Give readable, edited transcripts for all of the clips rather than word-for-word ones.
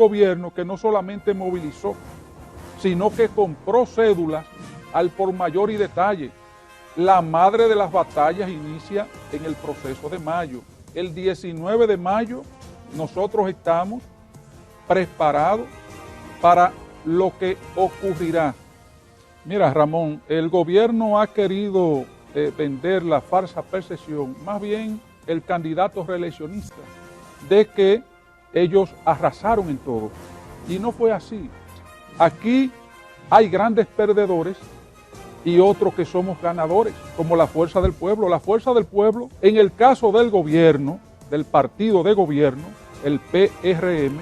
gobierno que no solamente movilizó, sino que compró cédulas al por mayor y detalle. La madre de las batallas inicia en el proceso de mayo. El 19 de mayo nosotros estamos preparados para lo que ocurrirá. Mira, Ramón, el gobierno ha querido vender la falsa percepción, más bien el candidato reeleccionista, de que ellos arrasaron en todo. Y no fue así. Aquí hay grandes perdedores y otros que somos ganadores, como la Fuerza del Pueblo. La Fuerza del Pueblo, en el caso del gobierno, del partido de gobierno, el PRM,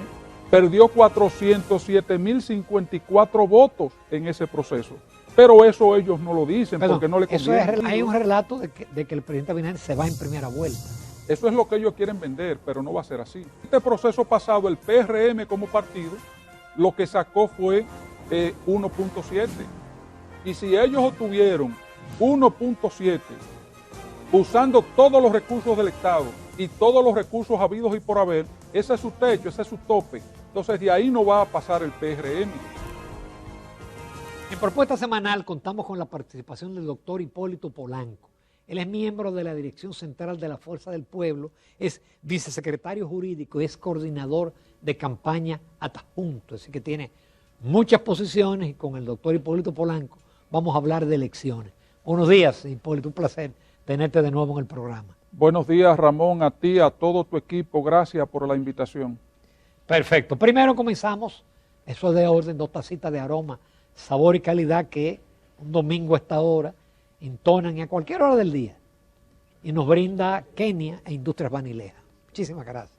perdió 407.054 votos en ese proceso. Pero eso ellos no lo dicen. Perdón, porque no le conviene. Hay un relato de que el presidente Abinader se va en primera vuelta. Eso es lo que ellos quieren vender, pero no va a ser así. Este proceso pasado, el PRM como partido, lo que sacó fue 1.7. Y si ellos obtuvieron 1.7 usando todos los recursos del Estado y todos los recursos habidos y por haber, ese es su techo, ese es su tope. Entonces de ahí no va a pasar el PRM. En Propuesta Semanal contamos con la participación del doctor Hipólito Polanco. Él es miembro de la Dirección Central de la Fuerza del Pueblo, es vicesecretario jurídico, es coordinador de campaña adjunto, así que tiene muchas posiciones y con el doctor Hipólito Polanco vamos a hablar de elecciones. Buenos días, Hipólito, un placer tenerte de nuevo en el programa. Buenos días, Ramón, a ti, a todo tu equipo, gracias por la invitación. Perfecto, primero comenzamos, eso es de orden, 2 tacitas de aroma, sabor y calidad que un domingo a esta hora entonan y a cualquier hora del día. Y nos brinda Kenia e Industrias Banileja. Muchísimas gracias.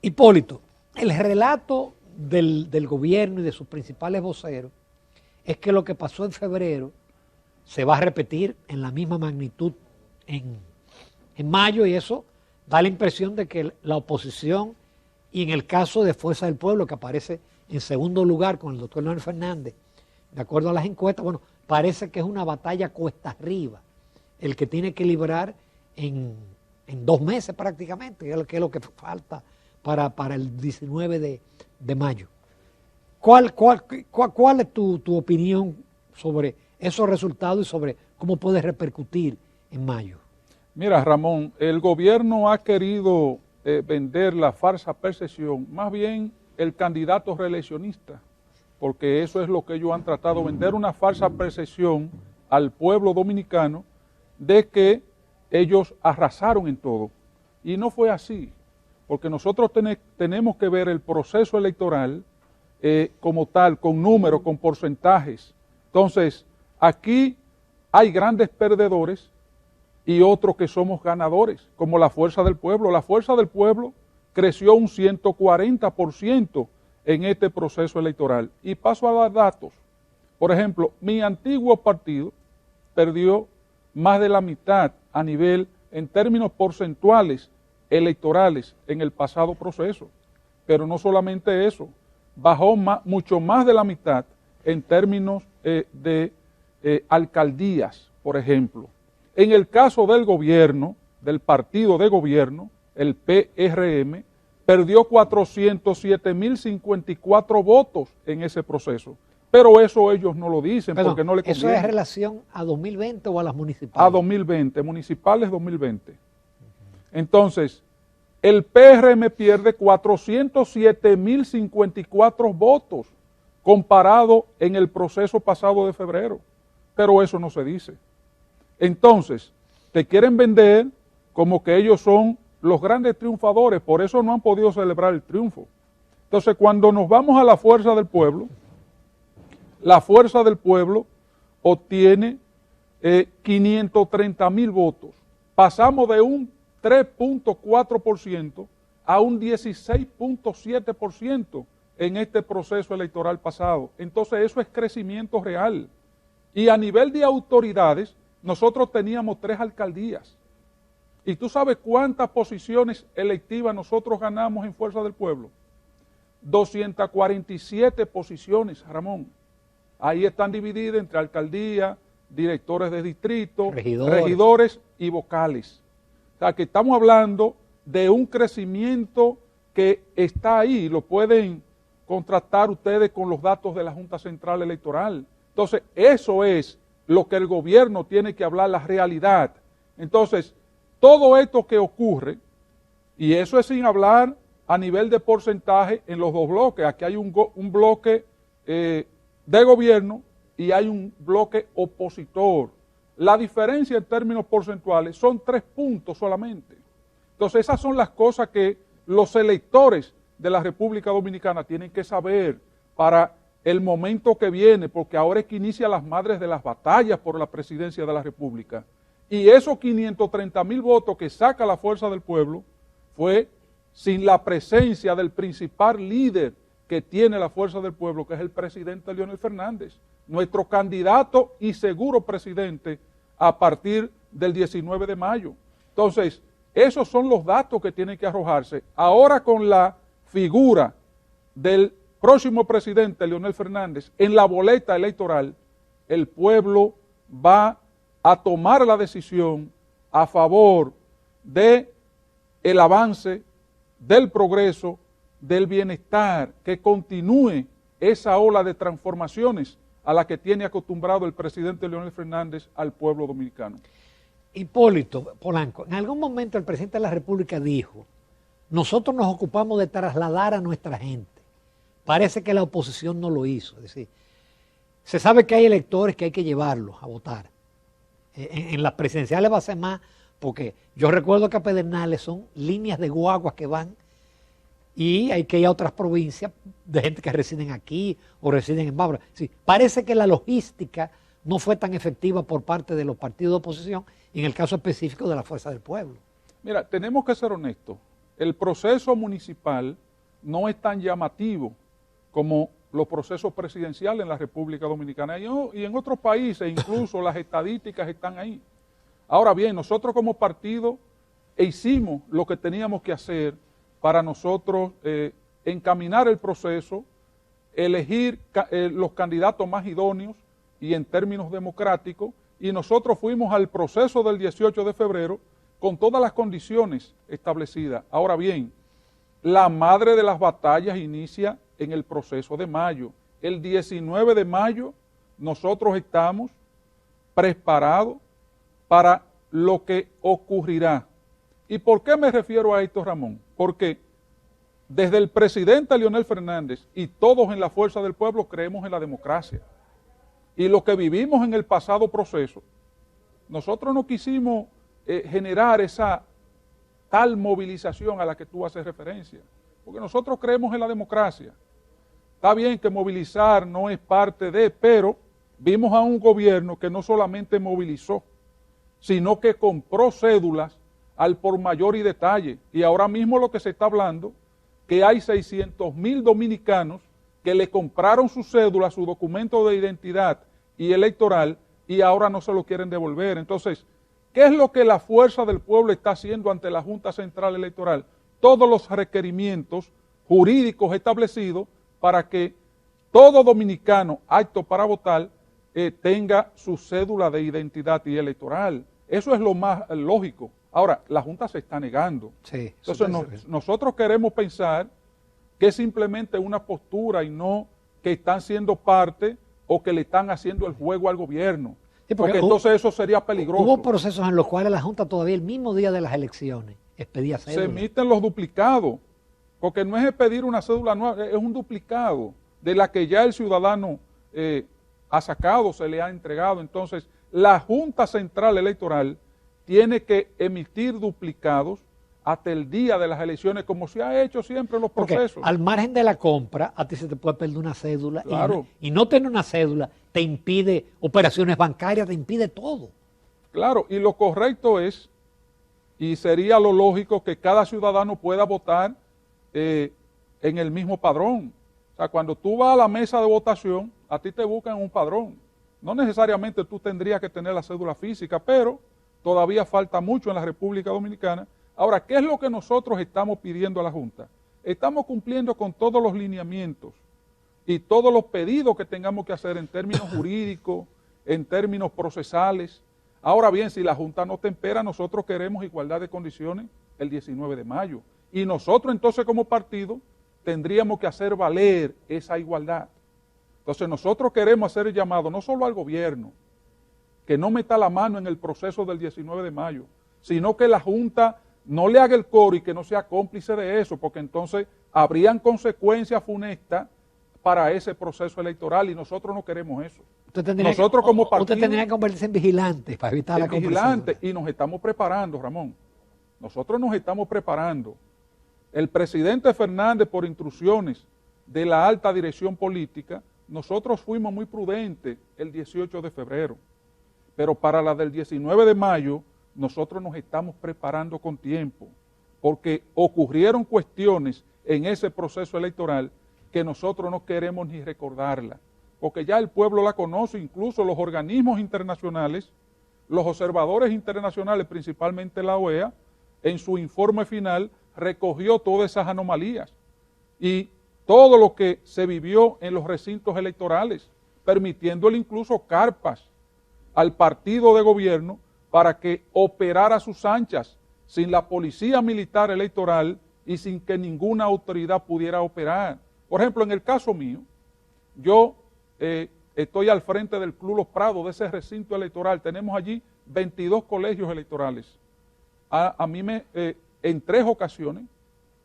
Hipólito, el relato del gobierno y de sus principales voceros es que lo que pasó en febrero se va a repetir en la misma magnitud en mayo, y eso da la impresión de que la oposición, y en el caso de Fuerza del Pueblo, que aparece en segundo lugar con el doctor Leonel Fernández, de acuerdo a las encuestas, bueno, parece que es una batalla cuesta arriba, el que tiene que librar en 2 meses prácticamente, que es lo que falta para el 19 de mayo. ¿Cuál es tu opinión sobre esos resultados y sobre cómo puede repercutir en mayo? Mira, Ramón, el gobierno ha querido vender la falsa percepción, más bien el candidato reeleccionista, porque eso es lo que ellos han tratado, vender una falsa percepción al pueblo dominicano de que ellos arrasaron en todo. Y no fue así, porque nosotros tenemos que ver el proceso electoral como tal, con números, con porcentajes. Entonces, aquí hay grandes perdedores y otros que somos ganadores, como la Fuerza del Pueblo. La Fuerza del Pueblo creció un 140% en este proceso electoral. Y paso a dar datos. Por ejemplo, mi antiguo partido perdió más de la mitad a nivel, en términos porcentuales electorales, en el pasado proceso. Pero no solamente eso, bajó mucho más de la mitad en términos de alcaldías, por ejemplo. En el caso del gobierno, del partido de gobierno, el PRM, perdió 407.054 votos en ese proceso. Pero eso ellos no lo dicen. Perdón, porque no le conviene. ¿Eso es en relación a 2020 o a las municipales? A 2020, municipales 2020. Entonces, el PRM pierde 407.054 votos comparado en el proceso pasado de febrero. Pero eso no se dice. Entonces, te quieren vender como que ellos son los grandes triunfadores, por eso no han podido celebrar el triunfo. Entonces, cuando nos vamos a la Fuerza del Pueblo, la Fuerza del Pueblo obtiene 530.000 votos. Pasamos de un 3.4% a un 16.7% en este proceso electoral pasado. Entonces, eso es crecimiento real. Y a nivel de autoridades, nosotros teníamos 3 alcaldías. ¿Y tú sabes cuántas posiciones electivas nosotros ganamos en Fuerza del Pueblo? 247 posiciones, Ramón. Ahí están divididas entre alcaldía, directores de distrito, regidores y vocales. O sea, que estamos hablando de un crecimiento que está ahí, lo pueden contrastar ustedes con los datos de la Junta Central Electoral. Entonces, eso es lo que el gobierno tiene que hablar, la realidad. Entonces, todo esto que ocurre, y eso es sin hablar a nivel de porcentaje en los dos bloques. Aquí hay un bloque de gobierno y hay un bloque opositor. La diferencia en términos porcentuales son 3 puntos solamente. Entonces, esas son las cosas que los electores de la República Dominicana tienen que saber para el momento que viene, porque ahora es que inicia las madres de las batallas por la presidencia de la República. Y esos 530,000 votos que saca la Fuerza del Pueblo fue sin la presencia del principal líder que tiene la Fuerza del Pueblo, que es el presidente Leonel Fernández, nuestro candidato y seguro presidente a partir del 19 de mayo. Entonces, esos son los datos que tienen que arrojarse. Ahora con la figura del próximo presidente Leonel Fernández en la boleta electoral, el pueblo va a tomar la decisión a favor de el avance, del progreso, del bienestar, que continúe esa ola de transformaciones a la que tiene acostumbrado el presidente Leonel Fernández al pueblo dominicano. Hipólito Polanco, en algún momento el presidente de la República dijo, nosotros nos ocupamos de trasladar a nuestra gente. Parece que la oposición no lo hizo. Es decir, se sabe que hay electores que hay que llevarlos a votar. En las presidenciales va a ser más, porque yo recuerdo que a Pedernales son líneas de guaguas que van y hay que ir a otras provincias de gente que residen aquí o residen en Bávaro. Sí, parece que la logística no fue tan efectiva por parte de los partidos de oposición y en el caso específico de la Fuerza del Pueblo. Mira, tenemos que ser honestos. El proceso municipal no es tan llamativo como los procesos presidenciales en la República Dominicana y en otros países, incluso las estadísticas están ahí. Ahora bien, nosotros como partido hicimos lo que teníamos que hacer para nosotros encaminar el proceso, elegir los candidatos más idóneos y en términos democráticos, y nosotros fuimos al proceso del 18 de febrero con todas las condiciones establecidas. Ahora bien, la madre de las batallas inicia en el proceso de mayo. El 19 de mayo nosotros estamos preparados para lo que ocurrirá. ¿Y por qué me refiero a esto, Ramón? Porque desde el presidente Leonel Fernández y todos en la Fuerza del Pueblo creemos en la democracia. Y lo que vivimos en el pasado proceso, nosotros no quisimos generar esa tal movilización a la que tú haces referencia, porque nosotros creemos en la democracia. Está bien que movilizar no es parte de, pero vimos a un gobierno que no solamente movilizó, sino que compró cédulas al por mayor y detalle. Y ahora mismo lo que se está hablando, que hay 600,000 dominicanos que le compraron su cédula, su documento de identidad y electoral, y ahora no se lo quieren devolver. Entonces, ¿qué es lo que la Fuerza del Pueblo está haciendo ante la Junta Central Electoral? Todos los requerimientos jurídicos establecidos para que todo dominicano apto para votar tenga su cédula de identidad y electoral. Eso es lo más lógico. Ahora, la Junta se está negando. Sí, entonces, nosotros queremos pensar que es simplemente una postura y no que están siendo parte o que le están haciendo el juego al gobierno. Sí, porque entonces eso sería peligroso. Hubo procesos en los cuales la Junta todavía el mismo día de las elecciones expedía cédulas. Se emiten los duplicados, porque no es expedir una cédula nueva, es un duplicado de la que ya el ciudadano ha sacado, se le ha entregado. Entonces, la Junta Central Electoral tiene que emitir duplicados hasta el día de las elecciones, como se ha hecho siempre en los procesos. Porque al margen de la compra, a ti se te puede perder una cédula. Claro. Y no tener una cédula te impide operaciones bancarias, te impide todo. Claro, y lo correcto es, y sería lo lógico, que cada ciudadano pueda votar en el mismo padrón. O sea, cuando tú vas a la mesa de votación, a ti te buscan un padrón. No necesariamente tú tendrías que tener la cédula física, pero todavía falta mucho en la República Dominicana. Ahora, ¿qué es lo que nosotros estamos pidiendo a la Junta? Estamos cumpliendo con todos los lineamientos y todos los pedidos que tengamos que hacer en términos jurídicos, en términos procesales. Ahora bien, si la Junta no tempera, nosotros queremos igualdad de condiciones el 19 de mayo. Y nosotros entonces como partido tendríamos que hacer valer esa igualdad. Entonces nosotros queremos hacer el llamado no solo al gobierno, que no meta la mano en el proceso del 19 de mayo, sino que la Junta no le haga el coro y que no sea cómplice de eso, porque entonces habrían consecuencias funestas para ese proceso electoral y nosotros no queremos eso. Nosotros como partido... Usted tendría que convertirse en vigilante para evitar la conversación. Y nos estamos preparando, Ramón. Nosotros nos estamos preparando. El presidente Fernández, por instrucciones de la alta dirección política, nosotros fuimos muy prudentes el 18 de febrero. Pero para la del 19 de mayo, nosotros nos estamos preparando con tiempo, porque ocurrieron cuestiones en ese proceso electoral que nosotros no queremos ni recordarla, porque ya el pueblo la conoce, incluso los organismos internacionales, los observadores internacionales, principalmente la OEA, en su informe final recogió todas esas anomalías y todo lo que se vivió en los recintos electorales, permitiéndole incluso carpas al partido de gobierno para que operara a sus anchas, sin la policía militar electoral y sin que ninguna autoridad pudiera operar. Por ejemplo, en el caso mío, yo estoy al frente del Club Los Prados, de ese recinto electoral. Tenemos allí 22 colegios electorales. A mí en 3 ocasiones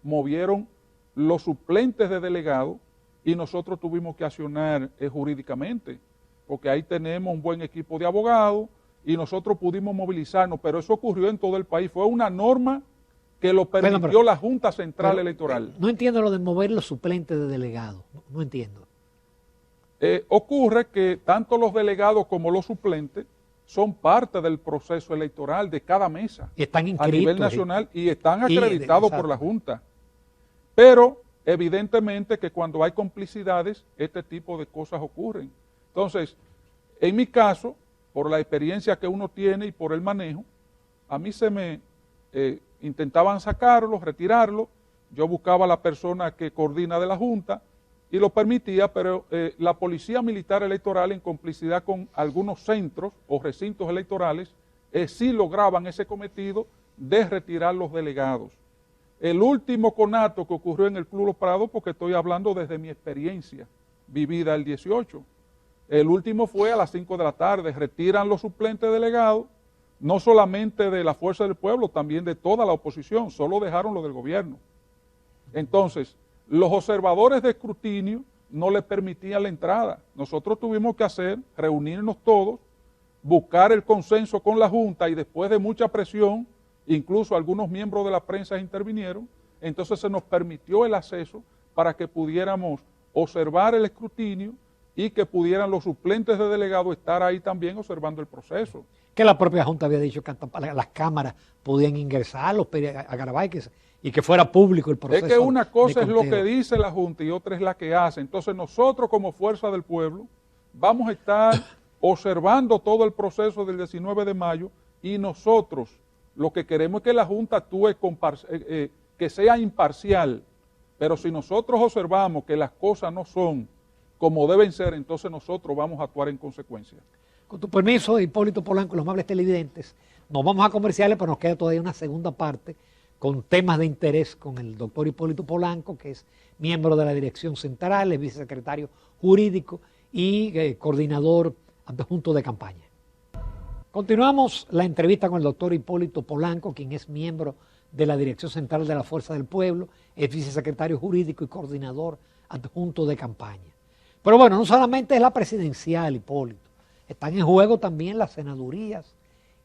movieron los suplentes de delegado y nosotros tuvimos que accionar jurídicamente, porque ahí tenemos un buen equipo de abogados y nosotros pudimos movilizarnos, pero eso ocurrió en todo el país. Fue una norma que lo permitió la Junta Central Electoral. No entiendo lo de mover los suplentes de delegado, no entiendo. Ocurre que tanto los delegados como los suplentes son parte del proceso electoral de cada mesa. Y están inscritos a nivel nacional y están acreditados por la Junta. Pero evidentemente que cuando hay complicidades, este tipo de cosas ocurren. Entonces, en mi caso, por la experiencia que uno tiene y por el manejo, a mí se me intentaban sacarlo, retirarlo, yo buscaba a la persona que coordina de la Junta y lo permitía, pero la Policía Militar Electoral, en complicidad con algunos centros o recintos electorales, sí lograban ese cometido de retirar los delegados. El último conato que ocurrió en el Club Los Prados, porque estoy hablando desde mi experiencia vivida el 18, el último fue a las 5 de la tarde, retiran los suplentes delegados, no solamente de la Fuerza del Pueblo, también de toda la oposición, solo dejaron lo del gobierno. Entonces, los observadores de escrutinio no les permitían la entrada. Nosotros tuvimos que reunirnos todos, buscar el consenso con la Junta y después de mucha presión, incluso algunos miembros de la prensa intervinieron, entonces se nos permitió el acceso para que pudiéramos observar el escrutinio y que pudieran los suplentes de delegado estar ahí también observando el proceso. Que la propia Junta había dicho que las cámaras podían ingresar a Garabay y que fuera público el proceso. Es que una cosa es lo que dice la Junta y otra es la que hace. Entonces nosotros como Fuerza del Pueblo vamos a estar observando todo el proceso del 19 de mayo y nosotros lo que queremos es que la Junta actúe que sea imparcial, pero si nosotros observamos que las cosas no son como deben ser, entonces nosotros vamos a actuar en consecuencia. Con tu permiso, Hipólito Polanco, los amables televidentes, nos vamos a comerciales, pero nos queda todavía una segunda parte con temas de interés con el doctor Hipólito Polanco, que es miembro de la Dirección Central, es vicesecretario jurídico y coordinador adjunto de campaña. Continuamos la entrevista con el doctor Hipólito Polanco, quien es miembro de la Dirección Central de la Fuerza del Pueblo, es vicesecretario jurídico y coordinador adjunto de campaña. Pero bueno, no solamente es la presidencial, Hipólito, están en juego también las senadurías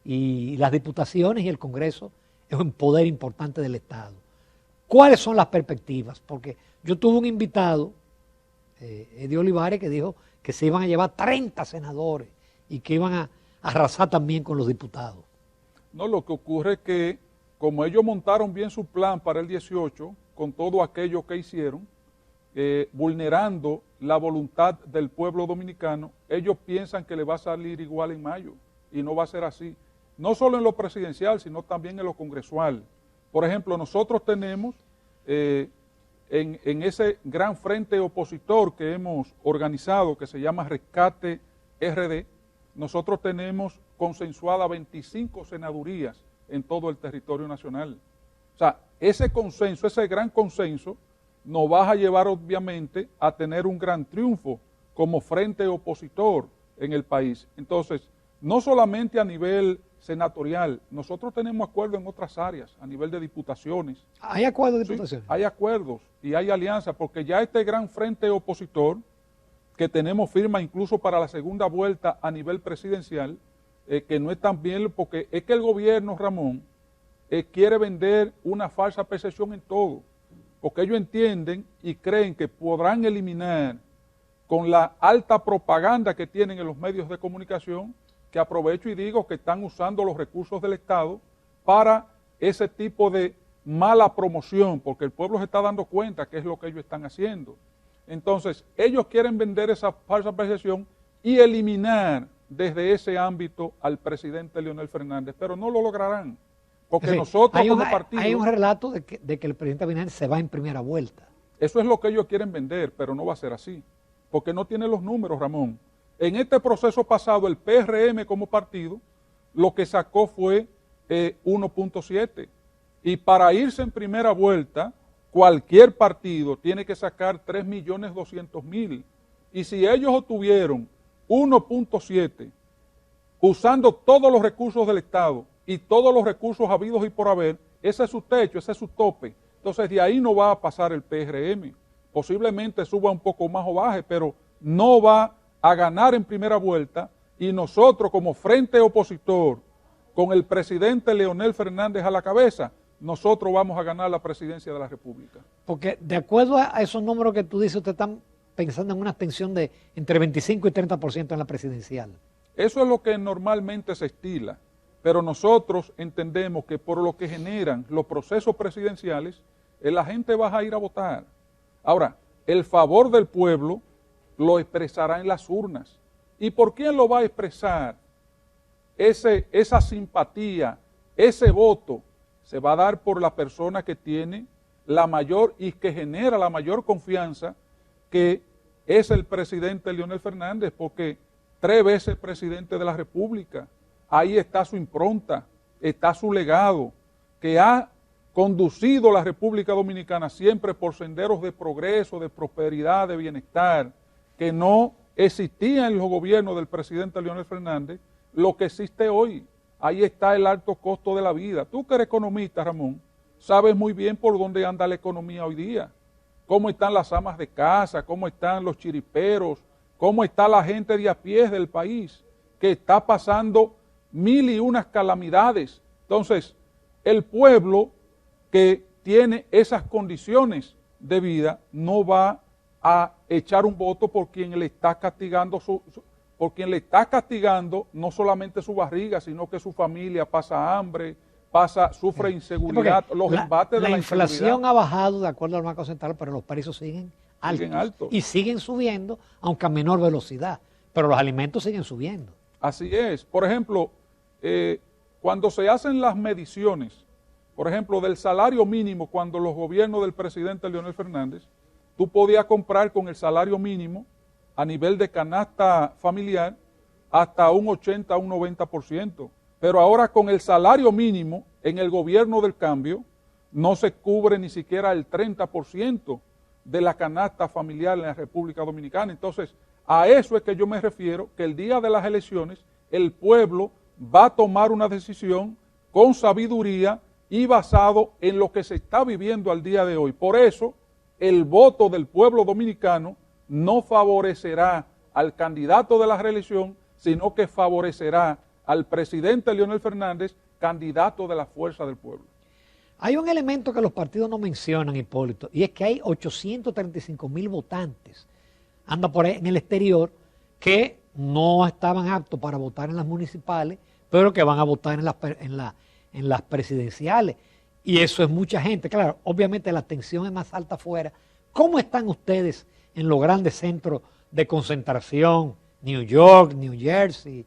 y las diputaciones y el Congreso es un poder importante del Estado. ¿Cuáles son las perspectivas? Porque yo tuve un invitado, Eddie Olivares, que dijo que se iban a llevar 30 senadores y que iban a arrasar también con los diputados. No, lo que ocurre es que como ellos montaron bien su plan para el 18, con todo aquello que hicieron, vulnerando la voluntad del pueblo dominicano, ellos piensan que le va a salir igual en mayo y no va a ser así. No solo en lo presidencial, sino también en lo congresual. Por ejemplo, nosotros tenemos en ese gran frente opositor que hemos organizado, que se llama Rescate RD, nosotros tenemos consensuadas 25 senadurías en todo el territorio nacional. O sea, ese consenso, ese gran consenso, nos va a llevar obviamente a tener un gran triunfo como frente opositor en el país. Entonces, no solamente a nivel senatorial, nosotros tenemos acuerdos en otras áreas, a nivel de diputaciones. ¿Hay acuerdos de Sí, diputaciones? hay acuerdos y hay alianzas, porque ya este gran frente opositor, que tenemos firma incluso para la segunda vuelta a nivel presidencial, que no es tan bien, porque es que el gobierno, Ramón, quiere vender una falsa percepción en todo, porque ellos entienden y creen que podrán eliminar con la alta propaganda que tienen en los medios de comunicación, que aprovecho y digo que están usando los recursos del Estado para ese tipo de mala promoción, porque el pueblo se está dando cuenta que es lo que ellos están haciendo. Entonces, ellos quieren vender esa falsa percepción y eliminar desde ese ámbito al presidente Leonel Fernández, pero no lo lograrán, porque Sí, nosotros como partido... Hay un relato de que el presidente Abinader se va en primera vuelta. Eso es lo que ellos quieren vender, pero no va a ser así, porque no tiene los números, Ramón. En este proceso pasado, el PRM como partido, lo que sacó fue 1.7, y para irse en primera vuelta, cualquier partido tiene que sacar 3.200.000, y si ellos obtuvieron 1.7, usando todos los recursos del Estado y todos los recursos habidos y por haber, ese es su techo, ese es su tope. Entonces de ahí no va a pasar el PRM. Posiblemente suba un poco más o baje, pero no va a ganar en primera vuelta, y nosotros como frente opositor, con el presidente Leonel Fernández a la cabeza, nosotros vamos a ganar la presidencia de la República. Porque de acuerdo a esos números que tú dices, ustedes están pensando en una abstención de entre 25 y 30% en la presidencial. Eso es lo que normalmente se estila, pero nosotros entendemos que por lo que generan los procesos presidenciales, la gente va a ir a votar. Ahora, el favor del pueblo lo expresará en las urnas. ¿Y por quién lo va a expresar? Esa simpatía, ese voto, se va a dar por la persona que tiene la mayor y que genera la mayor confianza, que es el presidente Leonel Fernández, porque 3 veces presidente de la República, ahí está su impronta, está su legado, que ha conducido la República Dominicana siempre por senderos de progreso, de prosperidad, de bienestar, que no existía en los gobiernos del presidente Leonel Fernández, lo que existe hoy. Ahí está el alto costo de la vida. Tú que eres economista, Ramón, sabes muy bien por dónde anda la economía hoy día, cómo están las amas de casa, cómo están los chiriperos, cómo está la gente de a pie del país, que está pasando 1001 calamidades. Entonces, el pueblo que tiene esas condiciones de vida no va a echar un voto por quien le está castigando por quien le está castigando no solamente su barriga, sino que su familia pasa hambre, sufre inseguridad, los embates de la inflación ha bajado de acuerdo al Banco Central, pero los precios siguen altos y siguen subiendo, aunque a menor velocidad, pero los alimentos siguen subiendo. Así es. Por ejemplo, cuando se hacen las mediciones, por ejemplo, del salario mínimo, cuando los gobiernos del presidente Leonel Fernández, tú podías comprar con el salario mínimo a nivel de canasta familiar hasta un 80 a un 90%. Pero ahora con el salario mínimo en el gobierno del cambio no se cubre ni siquiera el 30% de la canasta familiar en la República Dominicana. Entonces, a eso es que yo me refiero, que el día de las elecciones el pueblo va a tomar una decisión con sabiduría y basado en lo que se está viviendo al día de hoy. Por eso, el voto del pueblo dominicano no favorecerá al candidato de la reelección, sino que favorecerá al presidente Leonel Fernández, candidato de la fuerza del pueblo. Hay un elemento que los partidos no mencionan, Hipólito, y es que hay 835.000 votantes, anda por ahí en el exterior, que no estaban aptos para votar en las municipales, pero que van a votar en las presidenciales. Y eso es mucha gente. Claro, obviamente la tensión es más alta afuera. ¿Cómo están ustedes en los grandes centros de concentración? New York, New Jersey,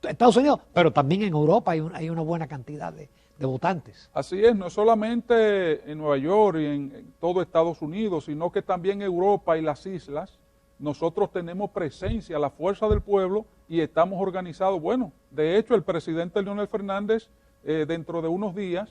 Estados Unidos, pero también en Europa hay una buena cantidad de votantes. Así es, no solamente en Nueva York y en todo Estados Unidos, sino que también en Europa y las islas, nosotros tenemos presencia, la fuerza del pueblo, y estamos organizados. Bueno, de hecho el presidente Leonel Fernández dentro de unos días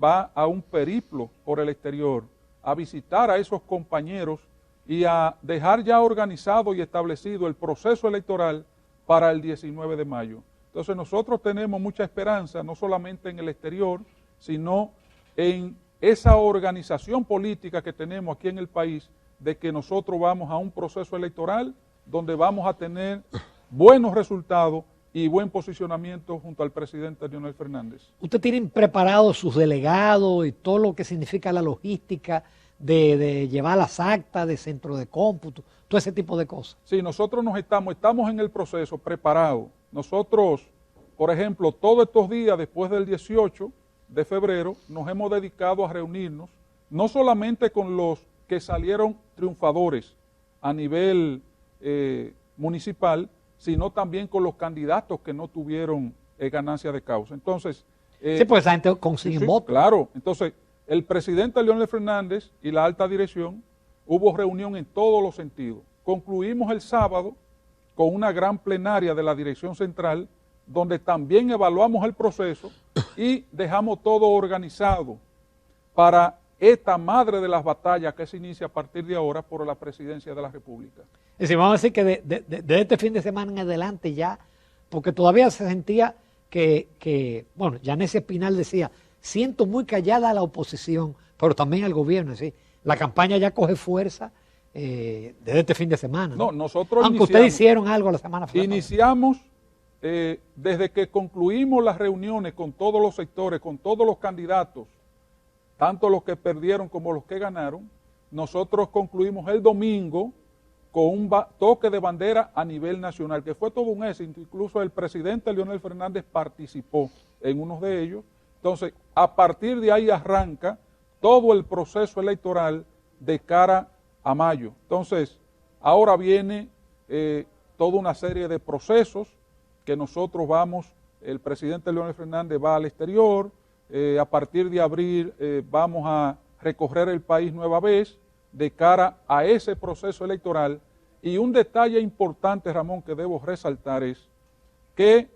va a un periplo por el exterior, a visitar a esos compañeros y a dejar ya organizado y establecido el proceso electoral para el 19 de mayo. Entonces nosotros tenemos mucha esperanza, no solamente en el exterior, sino en esa organización política que tenemos aquí en el país, de que nosotros vamos a un proceso electoral donde vamos a tener buenos resultados y buen posicionamiento junto al presidente Leonel Fernández. ¿Usted tiene preparados sus delegados y todo lo que significa la logística de llevar las actas de centro de cómputo, todo ese tipo de cosas? Sí, nosotros estamos en el proceso preparados. Nosotros, por ejemplo, todos estos días después del 18 de febrero, nos hemos dedicado a reunirnos, no solamente con los que salieron triunfadores a nivel municipal, sino también con los candidatos que no tuvieron ganancia de causa. Entonces, sí, pues esa gente consigue votos. Claro, entonces el presidente Leonel Fernández y la alta dirección hubo reunión en todos los sentidos. Concluimos el sábado con una gran plenaria de la dirección central, donde también evaluamos el proceso y dejamos todo organizado para esta madre de las batallas que se inicia a partir de ahora por la presidencia de la República. Es decir, vamos a decir que de este fin de semana en adelante ya, porque todavía se sentía bueno, Yanessi Espinal decía, siento muy callada a la oposición, pero también al gobierno, es decir, la campaña ya coge fuerza desde este fin de semana. No, nosotros aunque ustedes hicieron algo la semana pasada. Iniciamos, desde que concluimos las reuniones con todos los sectores, con todos los candidatos, tanto los que perdieron como los que ganaron, nosotros concluimos el domingo con un toque de bandera a nivel nacional, que fue todo un éxito. Incluso el presidente Leonel Fernández participó en uno de ellos. Entonces, a partir de ahí arranca todo el proceso electoral de cara a mayo. Entonces, ahora viene toda una serie de procesos que nosotros el presidente Leonel Fernández va al exterior, a partir de abril vamos a recorrer el país nueva vez de cara a ese proceso electoral. Y un detalle importante, Ramón, que debo resaltar es que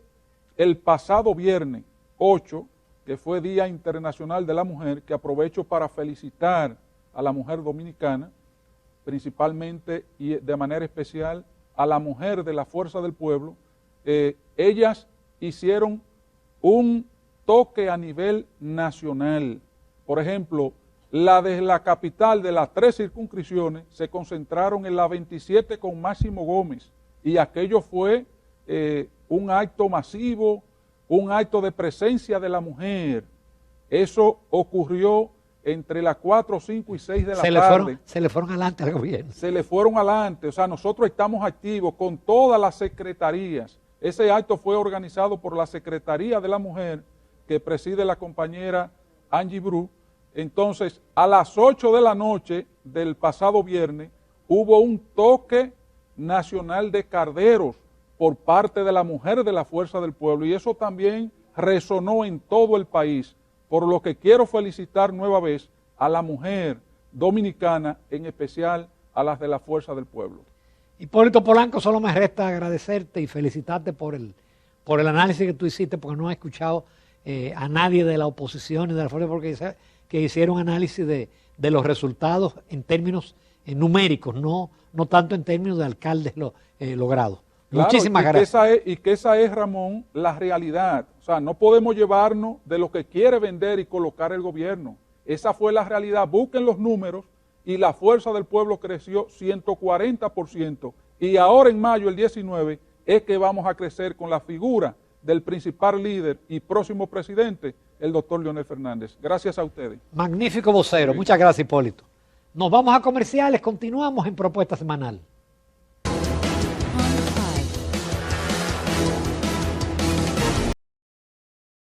el pasado viernes 8, que fue Día Internacional de la Mujer, que aprovecho para felicitar a la mujer dominicana, principalmente y de manera especial a la mujer de la Fuerza del Pueblo, ellas hicieron un toque a nivel nacional. Por ejemplo, la de la capital de las 3 circunscripciones se concentraron en la 27 con Máximo Gómez, y aquello fue un acto masivo, un acto de presencia de la mujer. Eso ocurrió entre las 4, 5 y 6 de la tarde. Se le fueron adelante al gobierno. Se le fueron adelante, o sea, nosotros estamos activos con todas las secretarías. Ese acto fue organizado por la Secretaría de la Mujer, que preside la compañera Angie Bru. Entonces, a las 8 de la noche del pasado viernes, hubo un toque nacional de carderos por parte de la mujer de la Fuerza del Pueblo, y eso también resonó en todo el país, por lo que quiero felicitar nueva vez a la mujer dominicana, en especial a las de la Fuerza del Pueblo. Hipólito Polanco, solo me resta agradecerte y felicitarte por el análisis que tú hiciste, porque no he escuchado a nadie de la oposición y de la Fuerza del Pueblo que hicieron análisis de los resultados en términos numéricos, no tanto en términos de alcaldes logrados. Claro, muchísimas gracias. Y que esa es, Ramón, la realidad. O sea, no podemos llevarnos de lo que quiere vender y colocar el gobierno. Esa fue la realidad. Busquen los números, y la Fuerza del Pueblo creció 140%. Y ahora en mayo, el 19, es que vamos a crecer con la figura del principal líder y próximo presidente, el doctor Leonel Fernández. Gracias a ustedes. Magnífico vocero. Muchas gracias, Hipólito. Nos vamos a comerciales, continuamos en Propuesta Semanal.